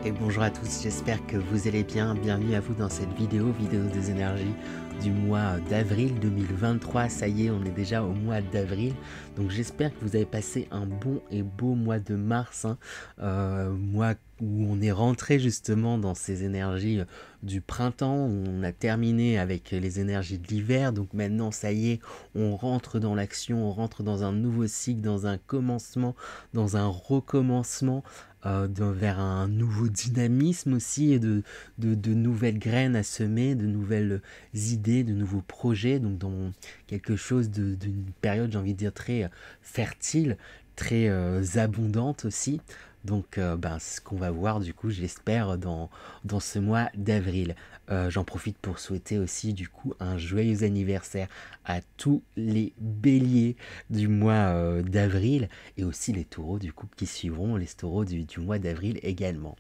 Et bonjour à tous, j'espère que vous allez bien. Bienvenue à vous dans cette vidéo des énergies du mois d'avril 2023. Ça y est, on est déjà au mois d'avril. Donc j'espère que vous avez passé un bon et beau mois de mars. Mois où on est rentré justement dans ces énergies du printemps. Où on a terminé avec les énergies de l'hiver. Donc maintenant, ça y est, on rentre dans l'action, on rentre dans un nouveau cycle, dans un commencement, dans un recommencement. Vers un nouveau dynamisme aussi, et de nouvelles graines à semer, de nouvelles idées, de nouveaux projets, donc dans quelque chose d'une période, j'ai envie de dire, très fertile, très abondante aussi. Donc c'est ce qu'on va voir du coup, j'espère, dans ce mois d'avril. J'en profite pour souhaiter aussi du coup un joyeux anniversaire à tous les béliers du mois d'avril, et aussi les taureaux du coup qui suivront, les taureaux du mois d'avril également.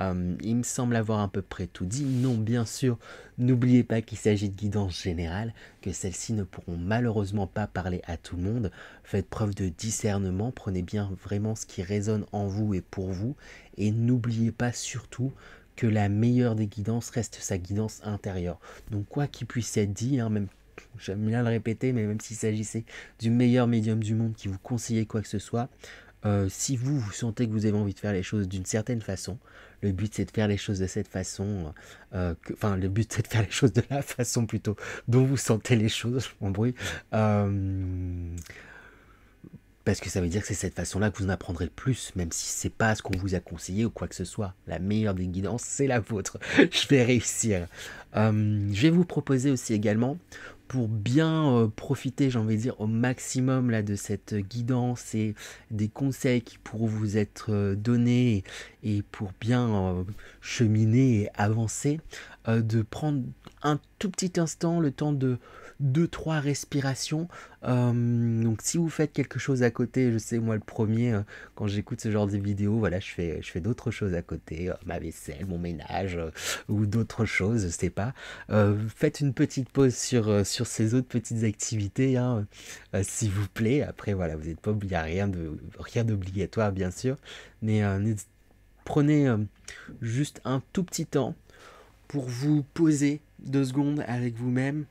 Il me semble avoir à peu près tout dit. Non, bien sûr, n'oubliez pas qu'il s'agit de guidance générale, que celles-ci ne pourront malheureusement pas parler à tout le monde. Faites preuve de discernement, prenez bien vraiment ce qui résonne en vous et pour vous, et n'oubliez pas surtout que la meilleure des guidances reste sa guidance intérieure. Donc quoi qu'il puisse être dit, même j'aime bien le répéter, mais même s'il s'agissait du meilleur médium du monde qui vous conseillait quoi que ce soit, si vous sentez que vous avez envie de faire les choses d'une certaine façon, le but c'est de faire les choses de cette façon, le but c'est de faire les choses de la façon plutôt dont vous sentez les choses, je m'embrouille, parce que ça veut dire que c'est cette façon-là que vous en apprendrez le plus, même si c'est pas ce qu'on vous a conseillé ou quoi que ce soit. La meilleure des guidances, c'est la vôtre. Je vais réussir. Je vais vous proposer aussi également, pour bien profiter, j'ai envie de dire, au maximum là, de cette guidance et des conseils qui pourront vous être donnés, et pour bien cheminer et avancer, de prendre un tout petit instant, le temps de 2-3 respirations. Donc si vous faites quelque chose à côté, je sais, moi le premier, quand j'écoute ce genre de vidéos, voilà, je fais d'autres choses à côté, ma vaisselle, mon ménage, ou d'autres choses, je sais pas. Faites une petite pause sur ces autres petites activités, s'il vous plaît. Après voilà, vous n'êtes pas obligé, rien d'obligatoire bien sûr, mais prenez juste un tout petit temps pour vous poser 2 secondes avec vous-même,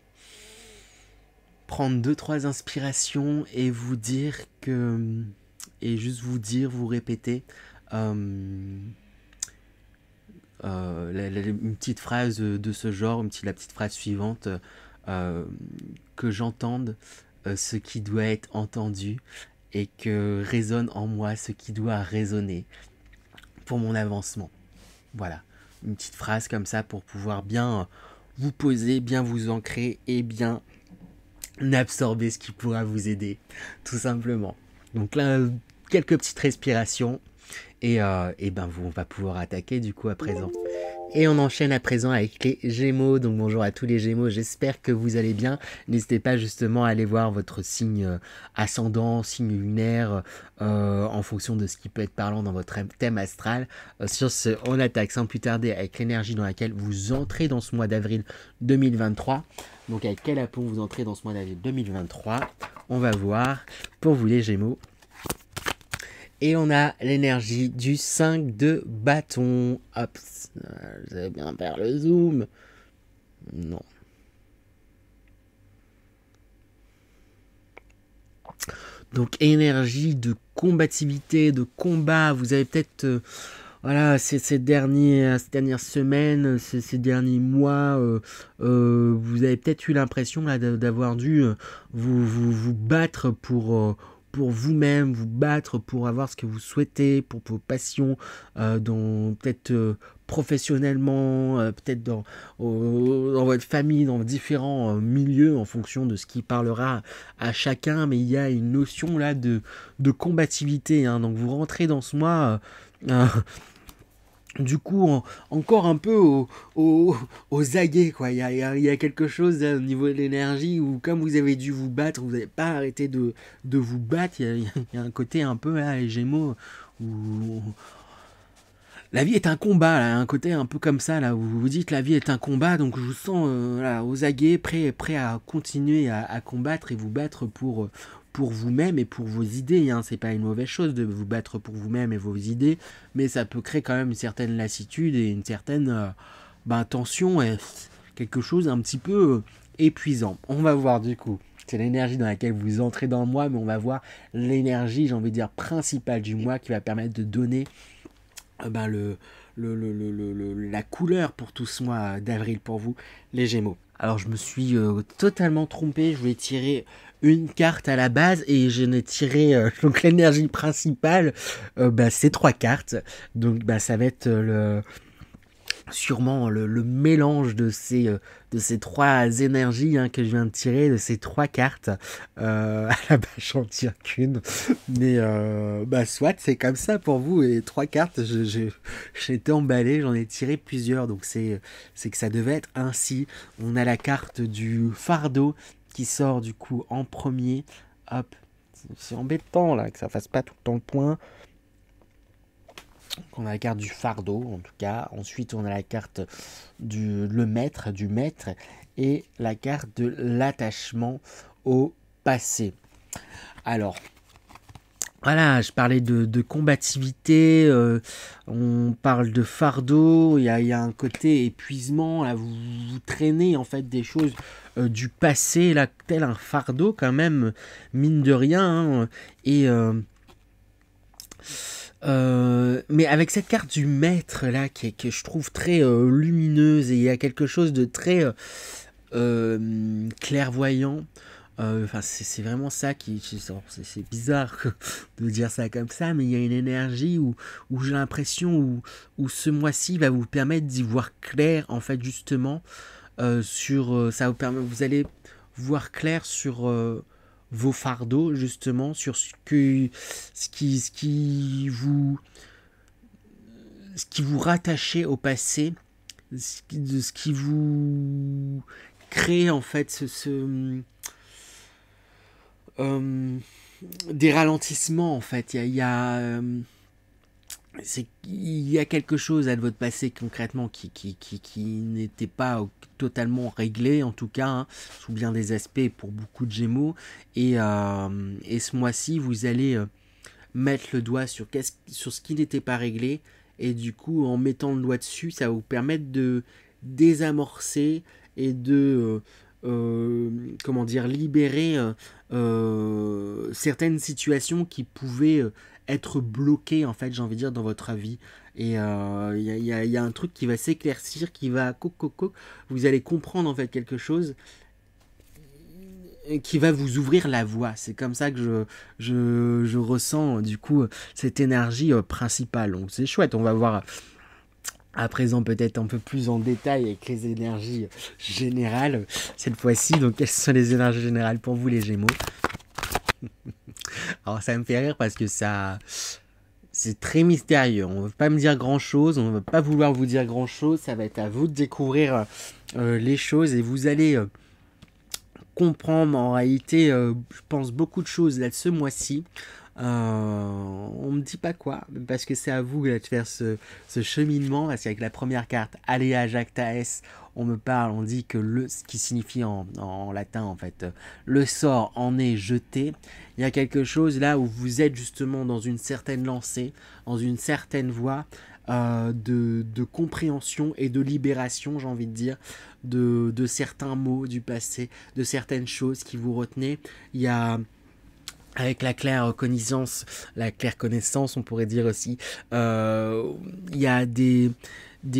prendre 2-3 inspirations et vous dire que, et juste vous répéter une petite phrase de ce genre, la petite phrase suivante, que j'entende ce qui doit être entendu, et que résonne en moi ce qui doit résonner pour mon avancement. Voilà, une petite phrase comme ça pour pouvoir bien vous poser, bien vous ancrer et bien absorber ce qui pourra vous aider, tout simplement. Donc là, quelques petites respirations, et on va pouvoir attaquer du coup à présent. Et on enchaîne à présent avec les Gémeaux. Donc bonjour à tous les Gémeaux, j'espère que vous allez bien. N'hésitez pas justement à aller voir votre signe ascendant, signe lunaire, en fonction de ce qui peut être parlant dans votre thème astral. Sur ce, on attaque sans plus tarder avec l'énergie dans laquelle vous entrez dans ce mois d'avril 2023. Donc avec quel aplomb vous entrez dans ce mois d'avril 2023? On va voir pour vous les Gémeaux. Et on a l'énergie du 5 de bâton. Hop, vous allez bien faire le zoom. Non. Donc énergie de combativité, de combat. Vous avez peut-être, ces dernières semaines, ces derniers mois, vous avez peut-être eu l'impression là d'avoir dû vous battre pour vous-même, vous battre pour avoir ce que vous souhaitez, pour vos passions, peut-être professionnellement, peut-être dans votre famille, dans différents milieux, en fonction de ce qui parlera à chacun, mais il y a une notion là de combativité, donc vous rentrez dans ce mois du coup encore un peu aux aguets, quoi. Il y a quelque chose au niveau de l'énergie où, comme vous avez dû vous battre, vous n'avez pas arrêté de vous battre. Il y a un côté un peu là, les Gémeaux, où la vie est un combat, là, un côté un peu comme ça, là, où vous vous dites la vie est un combat, donc je vous sens aux aguets, prêt à continuer à combattre et vous battre pour vous-même et pour vos idées, hein. C'est pas une mauvaise chose de vous battre pour vous-même et vos idées, mais ça peut créer quand même une certaine lassitude et une certaine tension et quelque chose un petit peu épuisant. On va voir du coup. C'est l'énergie dans laquelle vous entrez dans le mois, mais on va voir l'énergie, j'ai envie de dire, principale du mois qui va permettre de donner la couleur pour tout ce mois d'avril pour vous, les Gémeaux. Alors je me suis totalement trompé, je voulais tirer une carte à la base et je n'ai tiré donc l'énergie principale, c'est 3 cartes. Donc ça va être sûrement le mélange de ces 3 énergies que je viens de tirer, de ces 3 cartes. À la base, j'en tire qu'une. Mais soit, c'est comme ça pour vous. Et 3 cartes, j'ai été emballé, j'en ai tiré plusieurs. Donc c'est que ça devait être ainsi. On a la carte du fardeau qui sort du coup en premier. Hop, c'est embêtant là que ça fasse pas tout le temps le point. Donc on a la carte du fardeau en tout cas, ensuite on a la carte du maître et la carte de l'attachement au passé. Alors voilà, je parlais de combativité, on parle de fardeau, il y a un côté épuisement, là vous traînez en fait des choses du passé, là, tel un fardeau quand même, mine de rien, hein, et mais avec cette carte du maître là que je trouve très lumineuse et il y a quelque chose de très clairvoyant. C'est vraiment ça c'est bizarre de dire ça comme ça, mais il y a une énergie où j'ai l'impression où ce mois-ci va vous permettre d'y voir clair en fait justement sur ça vous allez voir clair sur vos fardeaux justement, sur ce qui vous rattachez au passé, ce qui vous crée en fait des ralentissements en fait. Il y a quelque chose de votre passé concrètement qui n'était pas totalement réglé en tout cas, sous bien des aspects pour beaucoup de Gémeaux, et ce mois-ci vous allez mettre le doigt sur ce qui n'était pas réglé, et du coup en mettant le doigt dessus ça va vous permettre de désamorcer et de libérer certaines situations qui pouvaient être bloquées en fait, j'ai envie de dire, dans votre avis. Et il y a un truc qui va s'éclaircir, qui va vous allez comprendre en fait quelque chose qui va vous ouvrir la voie. C'est comme ça que je ressens du coup cette énergie principale. Donc c'est chouette, on va voir à présent peut-être un peu plus en détail avec les énergies générales cette fois-ci. Donc quelles sont les énergies générales pour vous les Gémeaux? Alors ça me fait rire parce que c'est très mystérieux. On ne veut pas me dire grand-chose, on ne va pas vouloir vous dire grand-chose. Ça va être à vous de découvrir les choses et vous allez comprendre en réalité, je pense, beaucoup de choses là de ce mois-ci. On me dit pas quoi, parce que c'est à vous de faire ce cheminement, parce qu'avec la première carte Alea Jactaes, on dit que ce qui signifie en latin en fait, le sort en est jeté. Il y a quelque chose là où vous êtes justement dans une certaine lancée, dans une certaine voie de compréhension et de libération, j'ai envie de dire, de certains mots du passé, de certaines choses qui vous retenaient. Il y a avec la claire connaissance, on pourrait dire aussi, il y a des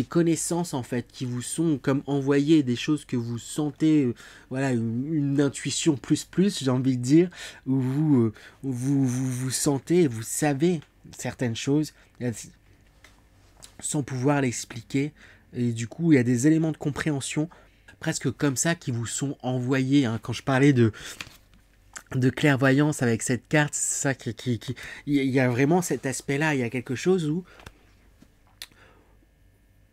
connaissances en fait qui vous sont comme envoyées, des choses que vous sentez, voilà, une intuition plus, j'ai envie de dire, où vous sentez, vous savez certaines choses sans pouvoir l'expliquer, et du coup il y a des éléments de compréhension presque comme ça qui vous sont envoyés, hein. Quand je parlais de clairvoyance avec cette carte, c'est ça il y a vraiment cet aspect-là. Il y a quelque chose où,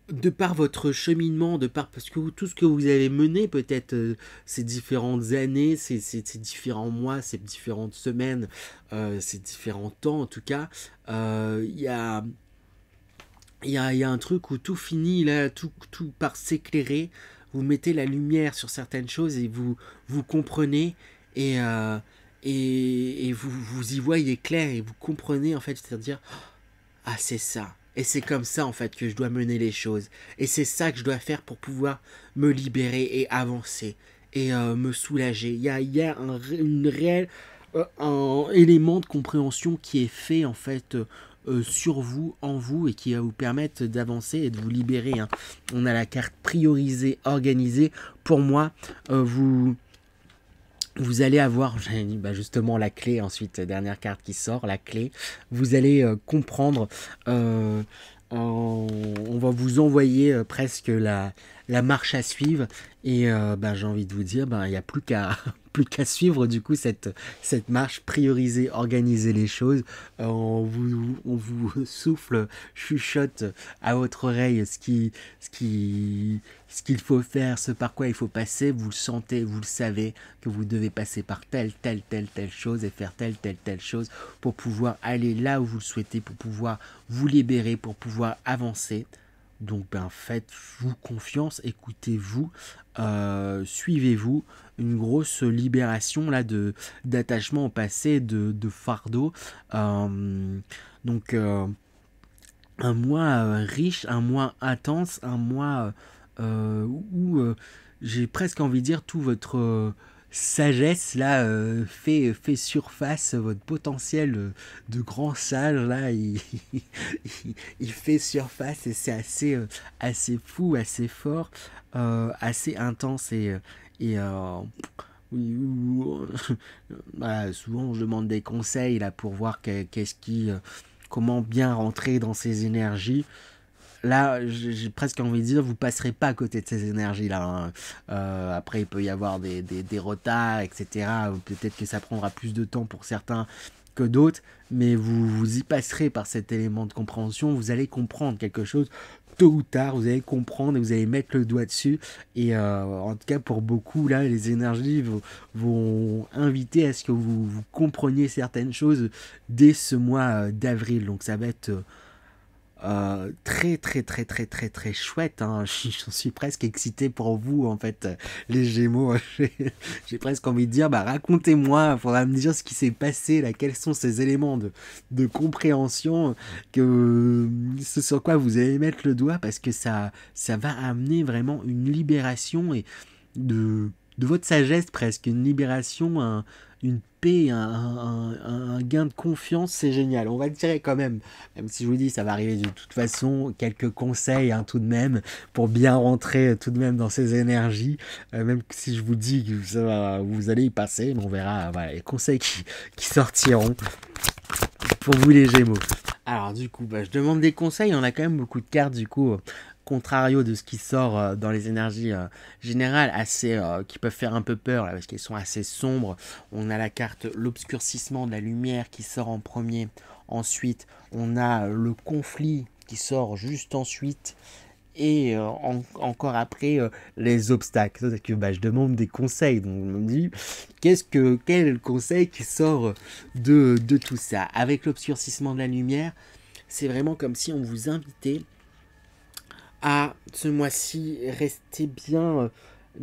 de par votre cheminement, parce que tout ce que vous avez mené, peut-être ces différentes années, ces différents mois, ces différentes semaines, ces différents temps en tout cas, il y a un truc où tout finit là, tout par s'éclairer. Vous mettez la lumière sur certaines choses et vous comprenez, et et vous y voyez clair et vous comprenez en fait, c'est-à-dire ah c'est ça. Et c'est comme ça en fait que je dois mener les choses. Et c'est ça que je dois faire pour pouvoir me libérer et avancer et me soulager. Il y a une réelle un élément de compréhension qui est fait en fait sur vous, en vous, et qui va vous permettre d'avancer et de vous libérer. Hein. On a la carte priorisée, organisée. Pour moi, vous allez avoir justement la clé, ensuite, dernière carte qui sort, la clé. Vous allez comprendre, on va vous envoyer presque la marche à suivre. Et j'ai envie de vous dire, il n'y a plus qu'à plus qu'à suivre du coup cette marche, prioriser, organiser les choses. On vous souffle, chuchote à votre oreille ce qu'il faut faire, ce par quoi il faut passer. Vous le sentez, vous le savez que vous devez passer par telle chose et faire telle chose pour pouvoir aller là où vous le souhaitez, pour pouvoir vous libérer, pour pouvoir avancer. Donc faites-vous confiance, écoutez-vous, suivez-vous, une grosse libération là d'attachement au passé, de fardeau. Donc un mois riche, un mois intense, un mois où j'ai presque envie de dire tout votre sagesse là fait surface, votre potentiel de grand sage là il fait surface, et c'est assez fou, assez fort, assez intense, et voilà, souvent je demande des conseils là pour voir comment bien rentrer dans ces énergies. Là, j'ai presque envie de dire, vous passerez pas à côté de ces énergies-là. Hein. Après, il peut y avoir des retards, etc. Peut-être que ça prendra plus de temps pour certains que d'autres, mais vous y passerez par cet élément de compréhension. Vous allez comprendre quelque chose tôt ou tard. Vous allez comprendre et vous allez mettre le doigt dessus. Et en tout cas, pour beaucoup, là, les énergies vont inviter à ce que vous compreniez certaines choses dès ce mois d'avril. Donc, ça va être très chouette, hein. J'en suis presque excité pour vous en fait, les Gémeaux. J'ai presque envie de dire, racontez-moi, il faudra me dire ce qui s'est passé là, quels sont ces éléments de compréhension, que ce sur quoi vous allez mettre le doigt, parce que ça va amener vraiment une libération et de votre sagesse, presque une libération, une paix, un gain de confiance. C'est génial. On va le tirer quand même si je vous dis ça va arriver de toute façon. Quelques conseils tout de même pour bien rentrer tout de même dans ces énergies, même si je vous dis que vous allez y passer, mais on verra les conseils qui sortiront pour vous les Gémeaux. Alors du coup, je demande des conseils. On a quand même beaucoup de cartes du coup, contrario de ce qui sort dans les énergies générales, assez qui peuvent faire un peu peur là, parce qu'elles sont assez sombres. On a la carte l'obscurcissement de la lumière qui sort en premier. Ensuite, on a le conflit qui sort juste ensuite. Et encore après, les obstacles. C'est que je demande des conseils. Donc je me dis, quel est le conseil qui sort de tout ça? Avec l'obscurcissement de la lumière, c'est vraiment comme si on vous invitait à ce mois-ci rester bien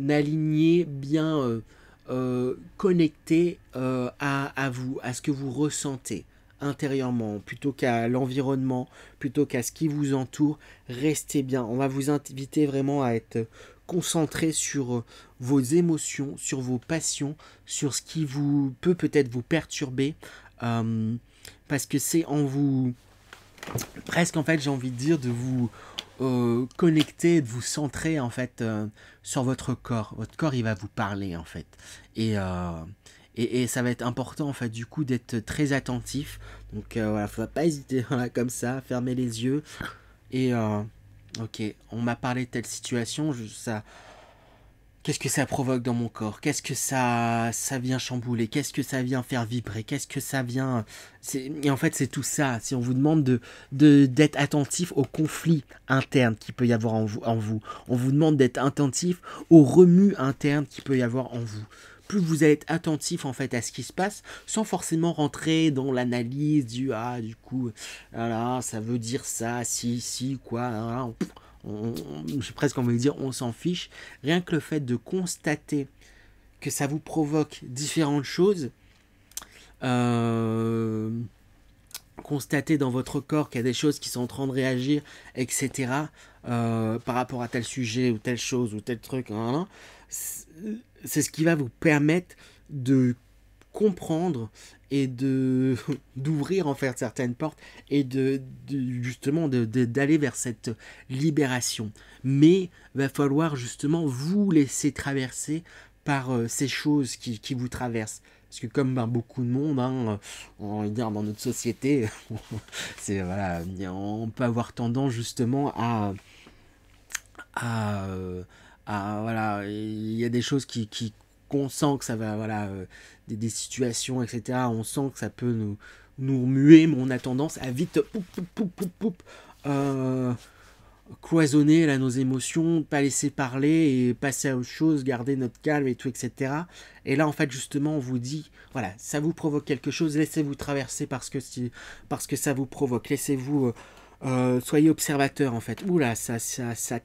aligné, bien connecté à vous, à ce que vous ressentez intérieurement, plutôt qu'à l'environnement, plutôt qu'à ce qui vous entoure. Restez bien. On va vous inviter vraiment à être concentré sur vos émotions, sur vos passions, sur ce qui vous peut-être vous perturber, parce que c'est en vous, presque en fait j'ai envie de dire, de vous connecter, de vous centrer en fait sur votre corps. Votre corps il va vous parler en fait, et ça va être important en fait du coup d'être très attentif. Donc voilà, faut pas hésiter, voilà, comme ça, fermer les yeux et ok, on m'a parlé de telle situation, qu'est-ce que ça provoque dans mon corps? Qu'est-ce que ça vient chambouler? Qu'est-ce que ça vient faire vibrer? Qu'est-ce que ça vient... Et en fait, c'est tout ça. Si on vous demande d'être attentif au conflit interne qu'il peut y avoir en vous. On vous demande d'être attentif au remue interne qu'il peut y avoir en vous. Plus vous allez être attentif en fait à ce qui se passe, sans forcément rentrer dans l'analyse du coup, voilà, ça veut dire ça, si, quoi, j'ai presque envie de dire on s'en fiche. Rien que le fait de constater que ça vous provoque différentes choses, constater dans votre corps qu'il y a des choses qui sont en train de réagir, etc., par rapport à tel sujet ou telle chose ou tel truc, c'est ce qui va vous permettre de comprendre et de d'ouvrir en fait certaines portes et justement d'aller vers cette libération. Mais va falloir justement vous laisser traverser par ces choses qui vous traversent. Parce que comme beaucoup de monde, on va dire dans notre société, c'est voilà, on peut avoir tendance justement à, voilà, il y a des choses qu'on sent que ça va, voilà, des situations, etc. On sent que ça peut nous remuer, mais on a tendance à vite cloisonner là, nos émotions, pas laisser parler et passer à autre chose, garder notre calme et tout, etc. Et là, en fait, justement, on vous dit, voilà, ça vous provoque quelque chose, laissez-vous traverser parce que ça vous provoque, laissez-vous soyez observateur en fait. Oula, ça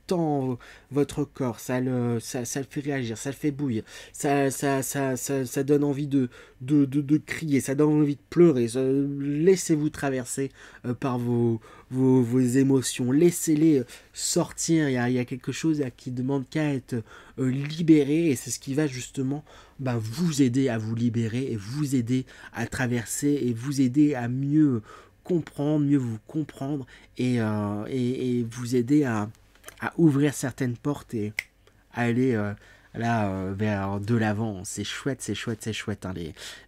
tend votre corps, ça le fait réagir, ça le fait bouillir, ça donne envie de crier, ça donne envie de pleurer. Laissez-vous traverser par vos émotions, laissez-les sortir. Il y a quelque chose qui demande qu'à être libéré et c'est ce qui va justement vous aider à vous libérer et vous aider à traverser et vous aider à mieux comprendre, mieux vous comprendre et vous aider à ouvrir certaines portes et à aller vers de l'avant. C'est chouette, c'est chouette, c'est chouette,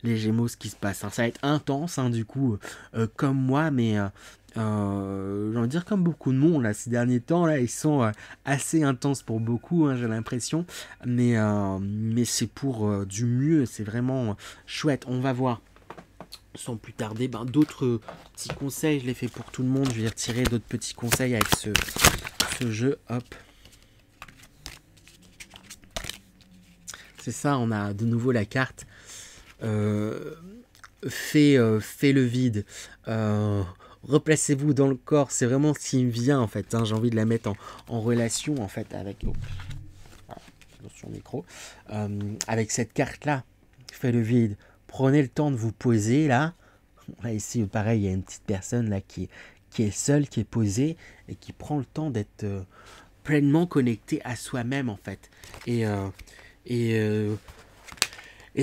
les Gémeaux, ce qui se passe. Ça va être intense, du coup, comme moi, mais j'ai envie de dire comme beaucoup de monde, là, ces derniers temps, là, ils sont assez intenses pour beaucoup, j'ai l'impression, mais c'est pour du mieux, c'est vraiment chouette. On va voir sans plus tarder, d'autres petits conseils, je l'ai fait pour tout le monde, je vais retirer d'autres petits conseils avec ce jeu, hop. C'est ça, on a de nouveau la carte, fait le vide, replacez-vous dans le corps, c'est vraiment ce qui me vient en fait, j'ai envie de la mettre en relation en fait avec, sur le micro, avec cette carte-là, fait le vide. Prenez le temps de vous poser là. Là ici, pareil, il y a une petite personne là qui est seule, qui est posée et qui prend le temps d'être pleinement connectée à soi-même en fait. Et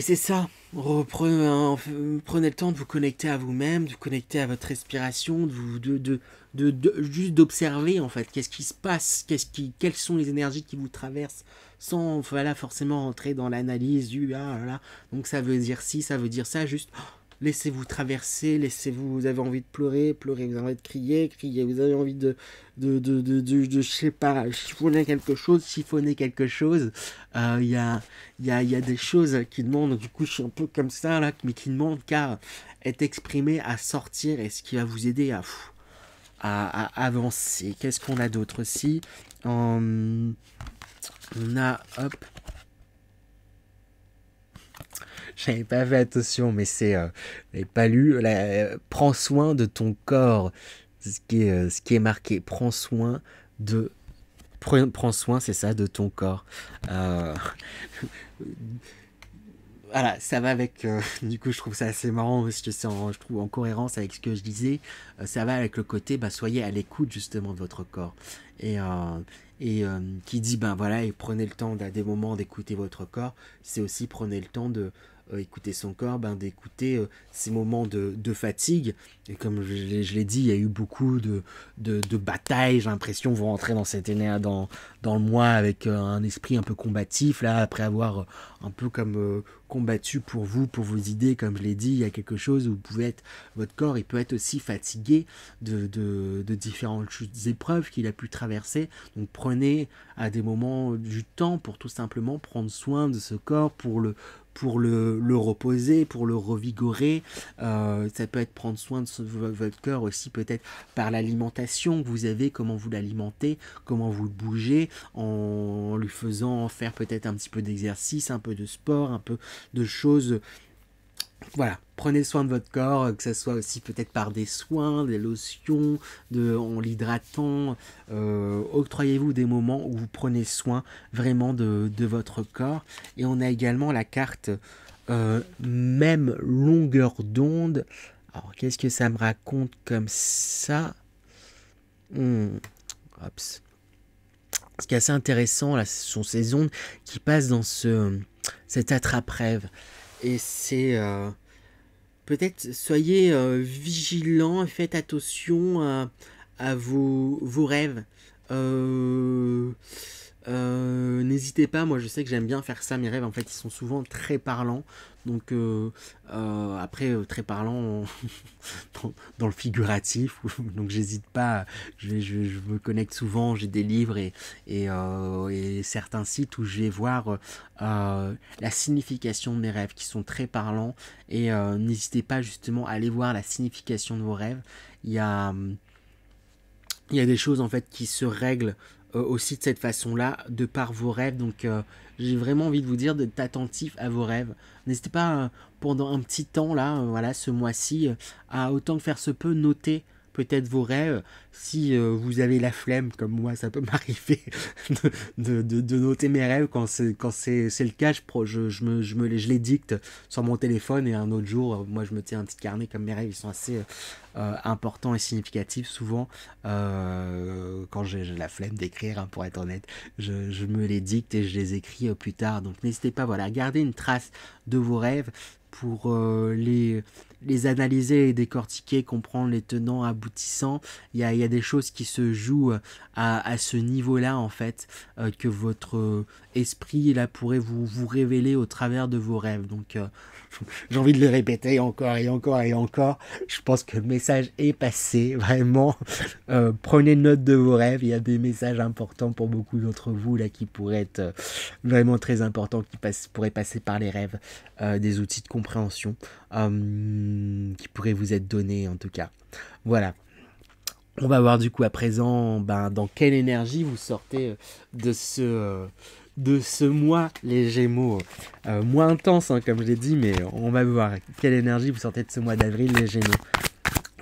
c'est ça. Prenez le temps de vous connecter à vous-même, de vous connecter à votre respiration, juste d'observer en fait qu'est-ce qui se passe, quelles sont les énergies qui vous traversent, sans forcément rentrer dans l'analyse du donc ça veut dire ci, ça veut dire ça, juste laissez-vous traverser, vous avez envie de pleurer, vous avez envie de crier, vous avez envie de je sais pas, chiffonner quelque chose, il y a des choses qui demandent, du coup je suis un peu comme ça là, mais qui demandent qu'à être exprimées, à sortir, et ce qui va vous aider à avancer. Qu'est-ce qu'on a d'autre aussi? On a, hop, j'avais pas fait attention, mais j'avais pas lu. Prends soin de ton corps, ce qui est marqué. Prends soin, c'est ça, de ton corps. Voilà, ça va avec. Du coup, je trouve ça assez marrant parce que je trouve en cohérence avec ce que je disais. Ça va avec le côté, soyez à l'écoute justement de votre corps. Et qui dit, voilà, et prenez le temps à des moments d'écouter votre corps. C'est aussi prenez le temps de écouter son corps, d'écouter ces moments de fatigue. Et comme je l'ai dit, il y a eu beaucoup de batailles. J'ai l'impression vous rentrez dans cette dans le mois avec un esprit un peu combatif là, après avoir un peu comme combattu pour vos idées. Comme je l'ai dit, il y a quelque chose où vous pouvez être, votre corps, il peut être aussi fatigué de différentes épreuves qu'il a pu traverser. Donc prenez à des moments du temps pour tout simplement prendre soin de ce corps, pour le reposer, pour le revigorer. Ça peut être prendre soin de votre corps aussi, peut-être par l'alimentation que vous avez, comment vous l'alimentez, comment vous le bougez, en lui faisant faire peut-être un petit peu d'exercice, un peu de sport, un peu de choses. Voilà, prenez soin de votre corps, que ce soit aussi peut-être par des soins, des lotions, en l'hydratant. Octroyez-vous des moments où vous prenez soin vraiment de votre corps. Et on a également la carte même longueur d'onde. Alors, qu'est-ce que ça me raconte comme ça? Ops. Ce qui est assez intéressant, là, ce sont ces ondes qui passent dans cet attrape-rêve. Et c'est... peut-être, soyez vigilants, faites attention à vos rêves. N'hésitez pas, moi je sais que j'aime bien faire ça, mes rêves en fait ils sont souvent très parlants, donc après très parlants dans le figuratif, donc j'hésite pas, je me connecte souvent, j'ai des livres et certains sites où je vais voir la signification de mes rêves qui sont très parlants, et n'hésitez pas justement à aller voir la signification de vos rêves. Il y a des choses en fait qui se règlent aussi de cette façon-là, de par vos rêves. Donc j'ai vraiment envie de vous dire d'être attentif à vos rêves. N'hésitez pas pendant un petit temps là, voilà, ce mois-ci, à autant que faire se peut noter peut-être vos rêves. Si vous avez la flemme, comme moi, ça peut m'arriver de noter mes rêves. Quand c'est le cas, je les dicte sur mon téléphone, et un autre jour, moi je me tiens un petit carnet, comme mes rêves ils sont assez importants et significatifs. Souvent, quand j'ai la flemme d'écrire, hein, pour être honnête, je me les dicte et je les écris plus tard. Donc n'hésitez pas, voilà, à garder une trace de vos rêves pour les analyser et décortiquer, comprendre les tenants aboutissants. Il y a des choses qui se jouent à ce niveau-là, en fait, que votre esprit là pourrait vous révéler au travers de vos rêves. Donc j'ai envie de le répéter encore et encore et encore. Je pense que le message est passé, vraiment. Prenez note de vos rêves. Il y a des messages importants pour beaucoup d'entre vous là qui pourraient être vraiment très importants, qui pourraient passer par les rêves, des outils de compréhension qui pourraient vous être donnés en tout cas. Voilà. On va voir du coup à présent dans quelle énergie vous sortez de ce mois, les Gémeaux. Moins intense, hein, comme je l'ai dit, mais on va voir quelle énergie vous sortez de ce mois d'avril, les Gémeaux.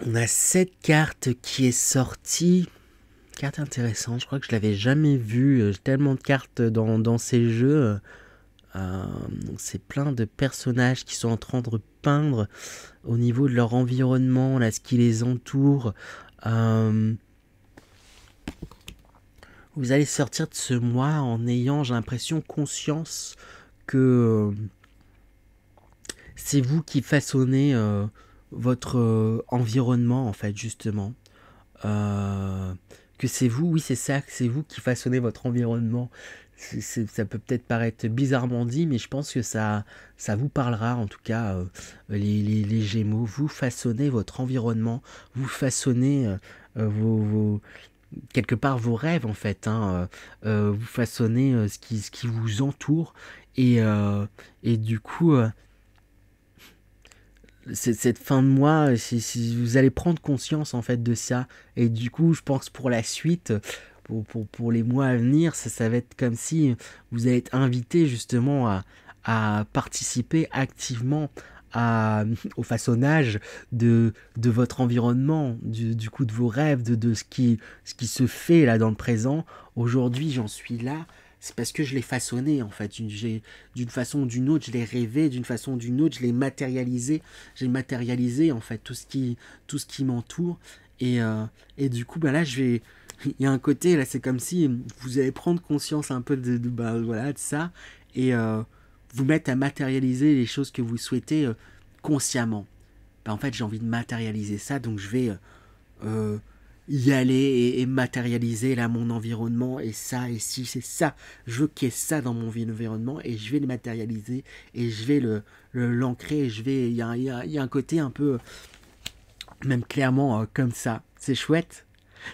On a cette carte qui est sortie. Carte intéressante, je crois que je l'avais jamais vue. J'ai tellement de cartes dans ces jeux. C'est plein de personnages qui sont en train de peindre au niveau de leur environnement, là, ce qui les entoure. Vous allez sortir de ce mois en ayant, j'ai l'impression, conscience que c'est vous qui façonnez votre environnement, en fait, justement. Que c'est vous, oui, c'est ça, que c'est vous qui façonnez votre environnement. Ça peut peut-être paraître bizarrement dit, mais je pense que ça vous parlera, en tout cas, les Gémeaux. Vous façonnez votre environnement, vous façonnez quelque part vos rêves, en fait, hein. Vous façonnez ce qui vous entoure, et du coup, cette fin de mois, vous allez prendre conscience, en fait, de ça, et du coup, je pense pour la suite, pour les mois à venir, ça va être comme si vous allez être invité justement à participer activement au façonnage de votre environnement, du coup de vos rêves, de ce qui se fait là dans le présent. Aujourd'hui, j'en suis là, c'est parce que je l'ai façonné, en fait. D'une façon ou d'une autre, je l'ai rêvé, d'une façon ou d'une autre, je l'ai matérialisé. J'ai matérialisé, en fait, tout ce qui m'entoure. Et du coup, là, il y a un côté, là, c'est comme si vous allez prendre conscience un peu de ça, et vous mettre à matérialiser les choses que vous souhaitez consciemment. En fait, j'ai envie de matérialiser ça, donc je vais y aller et matérialiser là mon environnement, et ça, et si c'est ça, je veux qu'il y ait ça dans mon environnement, et je vais le matérialiser, et je vais l'ancrer, il y a un côté un peu, même clairement comme ça. C'est chouette.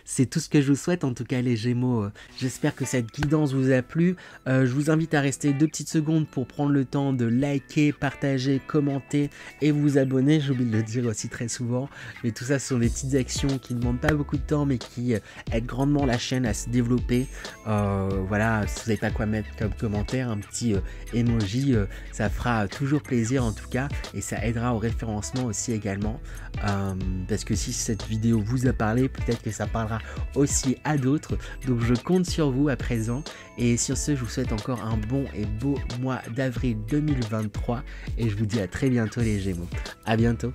C'est tout ce que je vous souhaite, en tout cas, les Gémeaux. J'espère que cette guidance vous a plu. Je vous invite à rester 2 petites secondes pour prendre le temps de liker, partager, commenter et vous abonner. J'oublie de le dire aussi très souvent, mais tout ça, ce sont des petites actions qui ne demandent pas beaucoup de temps, mais qui aident grandement la chaîne à se développer. Voilà, si vous n'avez pas quoi mettre comme commentaire, un petit emoji, ça fera toujours plaisir en tout cas, et ça aidera au référencement aussi également. Parce que si cette vidéo vous a parlé, peut-être que ça parle parlera aussi à d'autres. Donc je compte sur vous à présent. Et sur ce, je vous souhaite encore un bon et beau mois d'avril 2023. Et je vous dis à très bientôt les Gémeaux. À bientôt.